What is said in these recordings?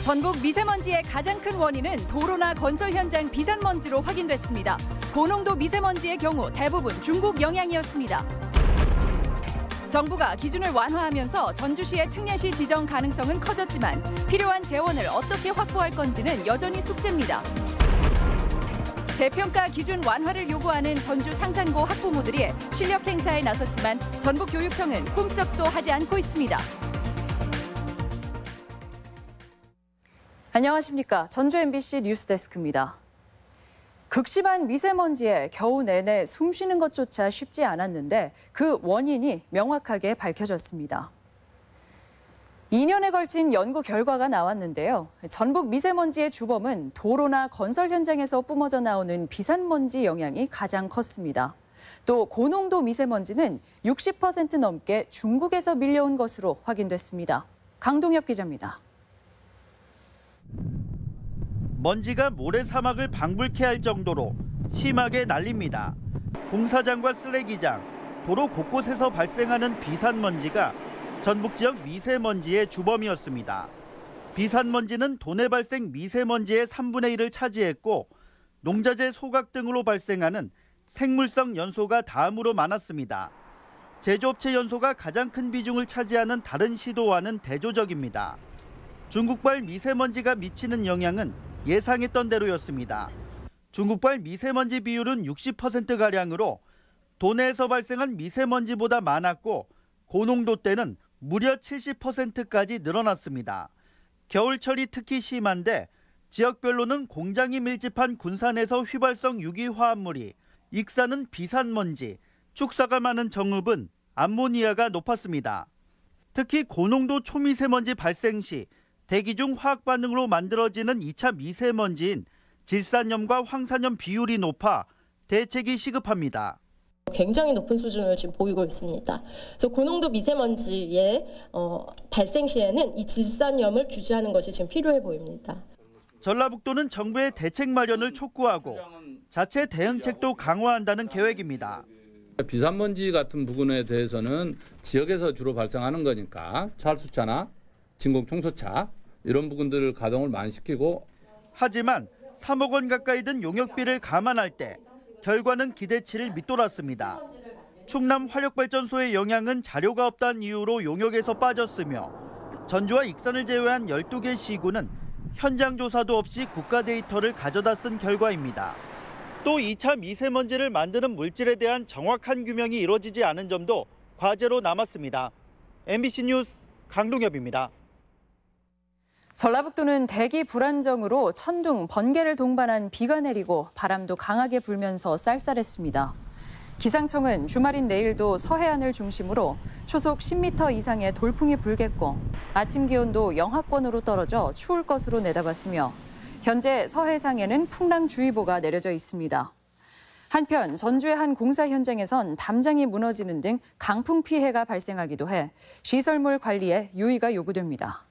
전북 미세먼지의 가장 큰 원인은 도로나 건설 현장 비산먼지로 확인됐습니다. 고농도 미세먼지의 경우 대부분 중국 영향이었습니다. 정부가 기준을 완화하면서 전주시의 특례시 지정 가능성은 커졌지만 필요한 재원을 어떻게 확보할 건지는 여전히 숙제입니다. 재평가 기준 완화를 요구하는 전주 상산고 학부모들이 실력 행사에 나섰지만 전북교육청은 꿈쩍도 하지 않고 있습니다. 안녕하십니까. 전주 MBC 뉴스데스크입니다. 극심한 미세먼지에 겨우 내내 숨 쉬는 것조차 쉽지 않았는데 그 원인이 명확하게 밝혀졌습니다. 2년에 걸친 연구 결과가 나왔는데요. 전북 미세먼지의 주범은 도로나 건설 현장에서 뿜어져 나오는 비산먼지 영향이 가장 컸습니다. 또 고농도 미세먼지는 60% 넘게 중국에서 밀려온 것으로 확인됐습니다. 강동엽 기자입니다. 먼지가 모래사막을 방불케 할 정도로 심하게 날립니다. 공사장과 쓰레기장, 도로 곳곳에서 발생하는 비산먼지가 전북 지역 미세먼지의 주범이었습니다. 비산먼지는 도내 발생 미세먼지의 3분의 1을 차지했고 농자재 소각 등으로 발생하는 생물성 연소가 다음으로 많았습니다. 제조업체 연소가 가장 큰 비중을 차지하는 다른 시도와는 대조적입니다. 중국발 미세먼지가 미치는 영향은 예상했던 대로였습니다. 중국발 미세먼지 비율은 60%가량으로 도내에서 발생한 미세먼지보다 많았고 고농도 때는 무려 70%까지 늘어났습니다. 겨울철이 특히 심한데 지역별로는 공장이 밀집한 군산에서 휘발성 유기화합물이, 익산은 비산먼지, 축사가 많은 정읍은 암모니아가 높았습니다. 특히 고농도 초미세먼지 발생 시 대기 중 화학 반응으로 만들어지는 2차 미세먼지인 질산염과 황산염 비율이 높아 대책이 시급합니다. 굉장히 높은 수준을 지금 보이고 있습니다. 그래서 고농도 미세먼지의 발생 시에는 이 질산염을 규제하는 것이 지금 필요해 보입니다. 전라북도는 정부의 대책 마련을 촉구하고 자체 대응책도 강화한다는 계획입니다. 비산먼지 같은 부분에 대해서는 지역에서 주로 발생하는 거니까 찰수차나 진공청소차 이런 부분들을 가동을 많이 시키고, 하지만 3억 원 가까이 든 용역비를 감안할 때 결과는 기대치를 밑돌았습니다. 충남 화력발전소의 영향은 자료가 없다는 이유로 용역에서 빠졌으며 전주와 익산을 제외한 12개 시군은 현장 조사도 없이 국가 데이터를 가져다 쓴 결과입니다. 또 2차 미세먼지를 만드는 물질에 대한 정확한 규명이 이루어지지 않은 점도 과제로 남았습니다. MBC 뉴스 강동엽입니다. 전라북도는 대기 불안정으로 천둥, 번개를 동반한 비가 내리고 바람도 강하게 불면서 쌀쌀했습니다. 기상청은 주말인 내일도 서해안을 중심으로 초속 10m 이상의 돌풍이 불겠고 아침 기온도 영하권으로 떨어져 추울 것으로 내다봤으며 현재 서해상에는 풍랑주의보가 내려져 있습니다. 한편 전주의 한 공사 현장에선 담장이 무너지는 등 강풍 피해가 발생하기도 해 시설물 관리에 유의가 요구됩니다.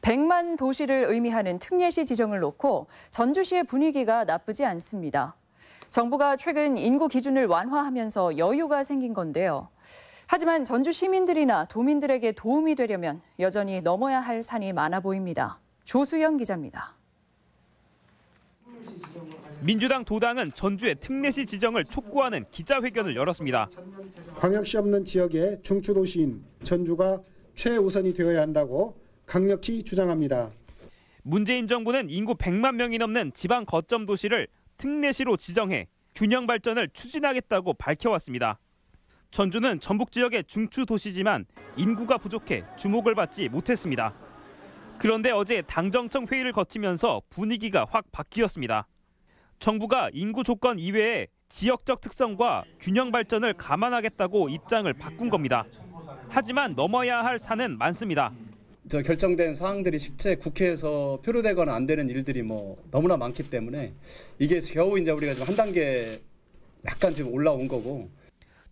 100만 도시를 의미하는 특례시 지정을 놓고 전주시의 분위기가 나쁘지 않습니다. 정부가 최근 인구 기준을 완화하면서 여유가 생긴 건데요. 하지만 전주 시민들이나 도민들에게 도움이 되려면 여전히 넘어야 할 산이 많아 보입니다. 조수영 기자입니다. 민주당 도당은 전주의 특례시 지정을 촉구하는 기자회견을 열었습니다. 광역시 없는 지역의 중추도시인 전주가 최우선이 되어야 한다고 강력히 주장합니다. 문재인 정부는 인구 100만 명이 넘는 지방 거점 도시를 특례시로 지정해 균형 발전을 추진하겠다고 밝혀왔습니다. 전주는 전북 지역의 중추 도시지만 인구가 부족해 주목을 받지 못했습니다. 그런데 어제 당정청 회의를 거치면서 분위기가 확 바뀌었습니다. 정부가 인구 조건 이외에 지역적 특성과 균형 발전을 감안하겠다고 입장을 바꾼 겁니다. 하지만 넘어야 할 산은 많습니다. 결정된 사항들이 실제 국회에서 표류되거나 안 되는 일들이 너무나 많기 때문에 이게 겨우 이제 우리가 좀 한 단계 약간 지금 올라온 거고.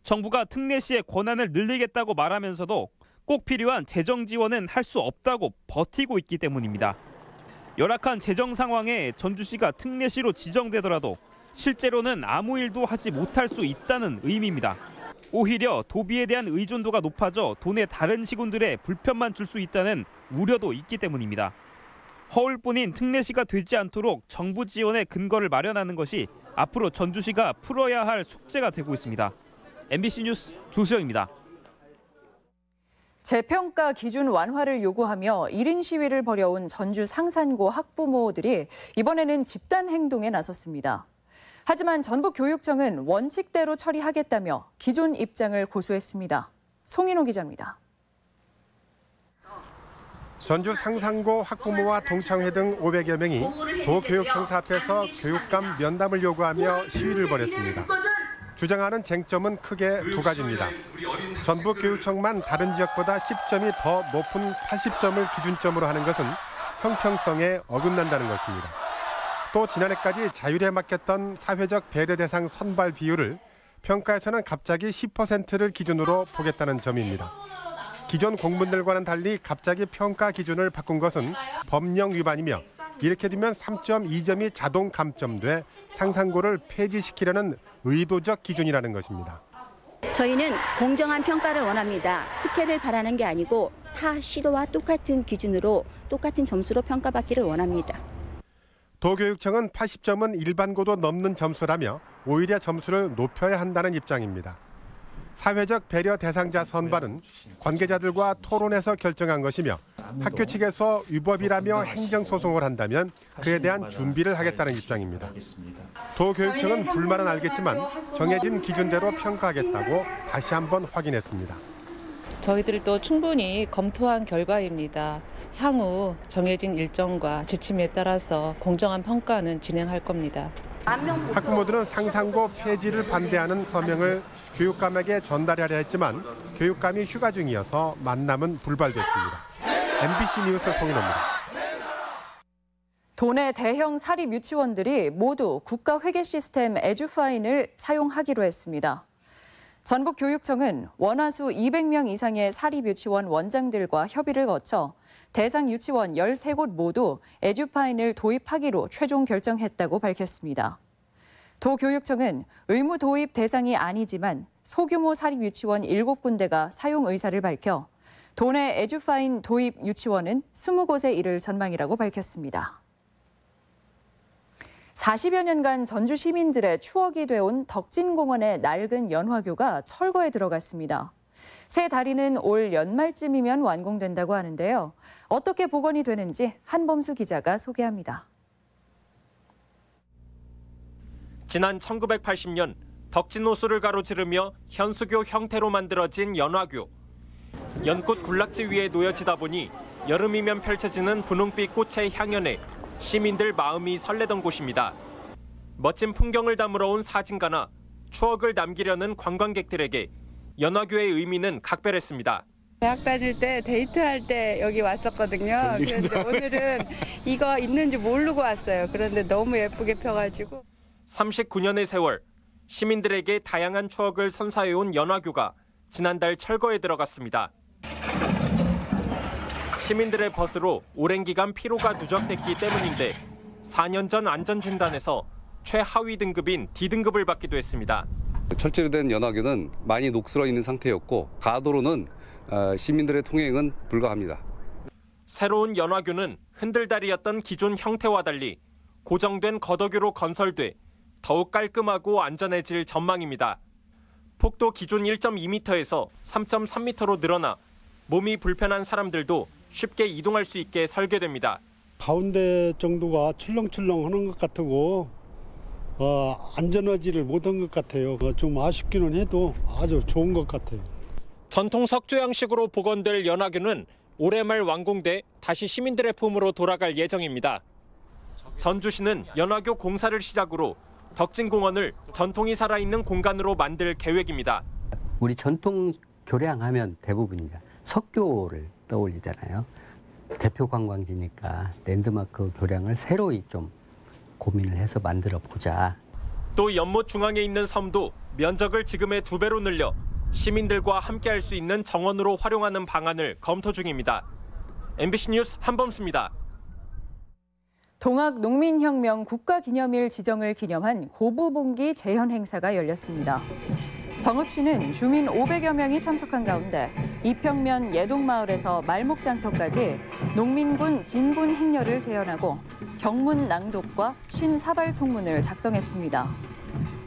정부가 특례시의 권한을 늘리겠다고 말하면서도 꼭 필요한 재정 지원은 할 수 없다고 버티고 있기 때문입니다. 열악한 재정 상황에 전주시가 특례시로 지정되더라도 실제로는 아무 일도 하지 못할 수 있다는 의미입니다. 오히려 도비에 대한 의존도가 높아져 도내 다른 시군들의 불편만 줄 수 있다는 우려도 있기 때문입니다. 허울뿐인 특례시가 되지 않도록 정부 지원의 근거를 마련하는 것이 앞으로 전주시가 풀어야 할 숙제가 되고 있습니다. MBC 뉴스 조수영입니다. 재평가 기준 완화를 요구하며 1인 시위를 벌여온 전주 상산고 학부모들이 이번에는 집단 행동에 나섰습니다. 하지만 전북교육청은 원칙대로 처리하겠다며 기존 입장을 고수했습니다. 송인호 기자입니다. 전주 상산고 학부모와 동창회 등 500여 명이 도교육청사 앞에서 교육감 면담을 요구하며 시위를 벌였습니다. 주장하는 쟁점은 크게 두 가지입니다. 전북교육청만 다른 지역보다 10점이 더 높은 80점을 기준점으로 하는 것은 형평성에 어긋난다는 것입니다. 또 지난해까지 자율에 맡겼던 사회적 배려 대상 선발 비율을 평가에서는 갑자기 10%를 기준으로 보겠다는 점입니다. 기존 공문들과는 달리 갑자기 평가 기준을 바꾼 것은 법령 위반이며 이렇게 되면 3.2점이 자동 감점돼 상산고를 폐지시키려는 의도적 기준이라는 것입니다. 저희는 공정한 평가를 원합니다. 특혜를 바라는 게 아니고 타 시도와 똑같은 기준으로 똑같은 점수로 평가받기를 원합니다. 도교육청은 80점은 일반고도 넘는 점수라며 오히려 점수를 높여야 한다는 입장입니다. 사회적 배려 대상자 선발은 관계자들과 토론해서 결정한 것이며 학교 측에서 위법이라며 행정소송을 한다면 그에 대한 준비를 하겠다는 입장입니다. 도교육청은 불만은 알겠지만 정해진 기준대로 평가하겠다고 다시 한번 확인했습니다. 저희들도 충분히 검토한 결과입니다. 향후 정해진 일정과 지침에 따라서 공정한 평가는 진행할 겁니다. 학부모들은 상산고 폐지를 반대하는 서명을 교육감에게 전달하려 했지만 교육감이 휴가 중이어서 만남은 불발됐습니다. MBC 뉴스 송인호입니다. 도내 대형 사립 유치원들이 모두 국가회계 시스템 에듀파인을 사용하기로 했습니다. 전북교육청은 원화수 200명 이상의 사립 유치원 원장들과 협의를 거쳐 대상 유치원 13곳 모두 에듀파인을 도입하기로 최종 결정했다고 밝혔습니다. 도교육청은 의무 도입 대상이 아니지만 소규모 사립 유치원 7군데가 사용 의사를 밝혀 도내 에듀파인 도입 유치원은 20곳에 이를 전망이라고 밝혔습니다. 40여 년간 전주 시민들의 추억이 되어온 덕진공원의 낡은 연화교가 철거에 들어갔습니다. 새 다리는 올 연말쯤이면 완공된다고 하는데요. 어떻게 복원이 되는지 한범수 기자가 소개합니다. 지난 1980년 덕진호수를 가로지르며 현수교 형태로 만들어진 연화교. 연꽃 군락지 위에 놓여지다 보니 여름이면 펼쳐지는 분홍빛 꽃의 향연에 시민들 마음이 설레던 곳입니다. 멋진 풍경을 담으러 온 사진가나 추억을 남기려는 관광객들에게 연화교의 의미는 각별했습니다. 대학 다닐 때 데이트할 때 여기 왔었거든요. 그런데 오늘은 이거 있는지 모르고 왔어요. 그런데 너무 예쁘게 펴가지고. 39년의 세월, 시민들에게 다양한 추억을 선사해온 연화교가 지난달 철거에 들어갔습니다. 시민들의 벗으로 오랜 기간 피로가 누적됐기 때문인데 4년 전 안전진단에서 최하위 등급인 D등급을 받기도 했습니다. 철제된 연화교는 많이 녹슬어 있는 상태였고 가도로는 시민들의 통행은 불가합니다. 새로운 연화교는 흔들다리였던 기존 형태와 달리 고정된 걷어교로 건설돼 더욱 깔끔하고 안전해질 전망입니다. 폭도 기존 1.2m에서 3.3m로 늘어나 몸이 불편한 사람들도 쉽게 이동할 수 있게 설계됩니다. 가운데 정도가 출렁출렁하는 것 같고 안전하지를 못한 것 같아요. 좀 아쉽기는 해도 아주 좋은 것 같아요. 전통 석조 양식으로 복원될 연화교는 올해 말 완공돼 다시 시민들의 품으로 돌아갈 예정입니다. 전주시는 연화교 공사를 시작으로 덕진공원을 전통이 살아있는 공간으로 만들 계획입니다. 우리 전통 교량하면 대부분 이제 석교를 떠올리잖아요. 대표 관광지니까 랜드마크 교량을 새로이 좀 고민을 해서 만들어 보자. 또 연못 중앙에 있는 섬도 면적을 지금의 2배로 늘려 시민들과 함께할 수 있는 정원으로 활용하는 방안을 검토 중입니다. MBC 뉴스 한범수입니다. 동학농민혁명 국가기념일 지정을 기념한 고부봉기 재현 행사가 열렸습니다. 정읍 씨는 주민 500여 명이 참석한 가운데 이평면 예동마을에서 말목장터까지 농민군 진군 행렬을 재현하고 경문 낭독과 신사발 통문을 작성했습니다.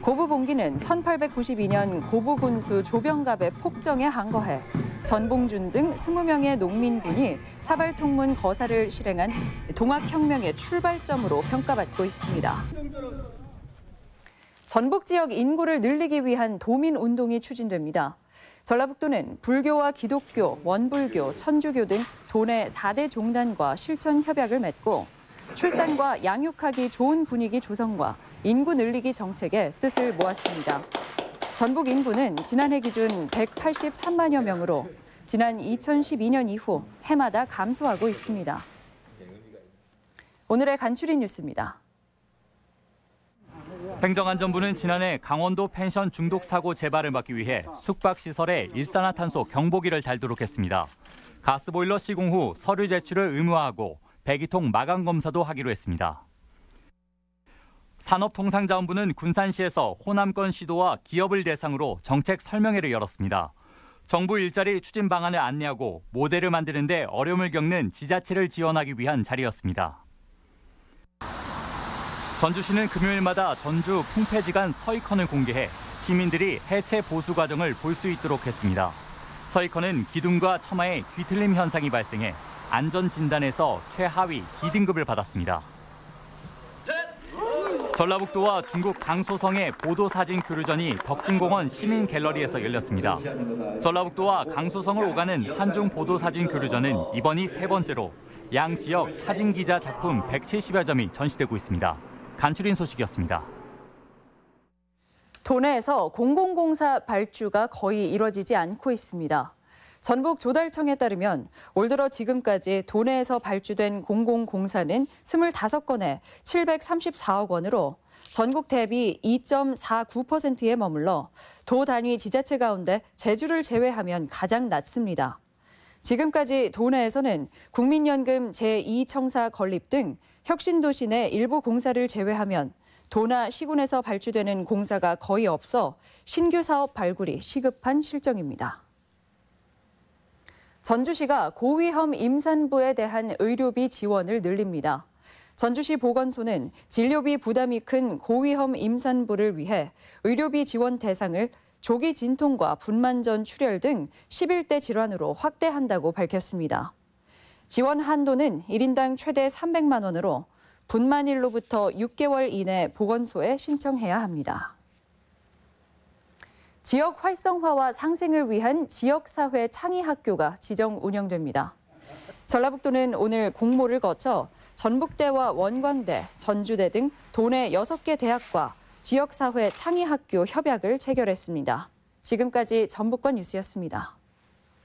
고부봉기는 1892년 고부군수 조병갑의 폭정에 항거해 전봉준 등 20명의 농민군이 사발통문 거사를 실행한 동학혁명의 출발점으로 평가받고 있습니다. 전북 지역 인구를 늘리기 위한 도민운동이 추진됩니다. 전라북도는 불교와 기독교, 원불교, 천주교 등 도내 4대 종단과 실천 협약을 맺고 출산과 양육하기 좋은 분위기 조성과 인구 늘리기 정책에 뜻을 모았습니다. 전북 인구는 지난해 기준 183만여 명으로 지난 2012년 이후 해마다 감소하고 있습니다. 오늘의 간추린 뉴스입니다. 행정안전부는 지난해 강원도 펜션 중독 사고 재발을 막기 위해 숙박시설에 일산화탄소 경보기를 달도록 했습니다. 가스보일러 시공 후 서류 제출을 의무화하고 배기통 마감 검사도 하기로 했습니다. 산업통상자원부는 군산시에서 호남권 시도와 기업을 대상으로 정책 설명회를 열었습니다. 정부 일자리 추진 방안을 안내하고 모델을 만드는 데 어려움을 겪는 지자체를 지원하기 위한 자리였습니다. 전주시는 금요일마다 전주 풍패지간 서이컨을 공개해 시민들이 해체 보수 과정을 볼 수 있도록 했습니다. 서이컨은 기둥과 처마에 뒤틀림 현상이 발생해 안전진단에서 최하위 D등급을 받았습니다. 전라북도와 중국 강소성의 보도사진 교류전이 덕진공원 시민갤러리에서 열렸습니다. 전라북도와 강소성을 오가는 한중 보도사진 교류전은 이번이 세 번째로 양 지역 사진기자 작품 170여 점이 전시되고 있습니다. 간추린 소식이었습니다. 도내에서 공공공사 발주가 거의 이뤄지지 않고 있습니다. 전북 조달청에 따르면 올 들어 지금까지 도내에서 발주된 공공공사는 25건에 734억 원으로 전국 대비 2.49%에 머물러 도 단위 지자체 가운데 제주를 제외하면 가장 낮습니다. 지금까지 도내에서는 국민연금 제2청사 건립 등 혁신도시 내 일부 공사를 제외하면 도나 시군에서 발주되는 공사가 거의 없어 신규 사업 발굴이 시급한 실정입니다. 전주시가 고위험 임산부에 대한 의료비 지원을 늘립니다. 전주시 보건소는 진료비 부담이 큰 고위험 임산부를 위해 의료비 지원 대상을 조기 진통과 분만전 출혈 등 11대 질환으로 확대한다고 밝혔습니다. 지원 한도는 1인당 최대 300만 원으로 분만일로부터 6개월 이내 보건소에 신청해야 합니다. 지역 활성화와 상생을 위한 지역사회 창의학교가 지정 운영됩니다. 전라북도는 오늘 공모를 거쳐 전북대와 원광대, 전주대 등 도내 6개 대학과 지역사회 창의학교 협약을 체결했습니다. 지금까지 전북권 뉴스였습니다.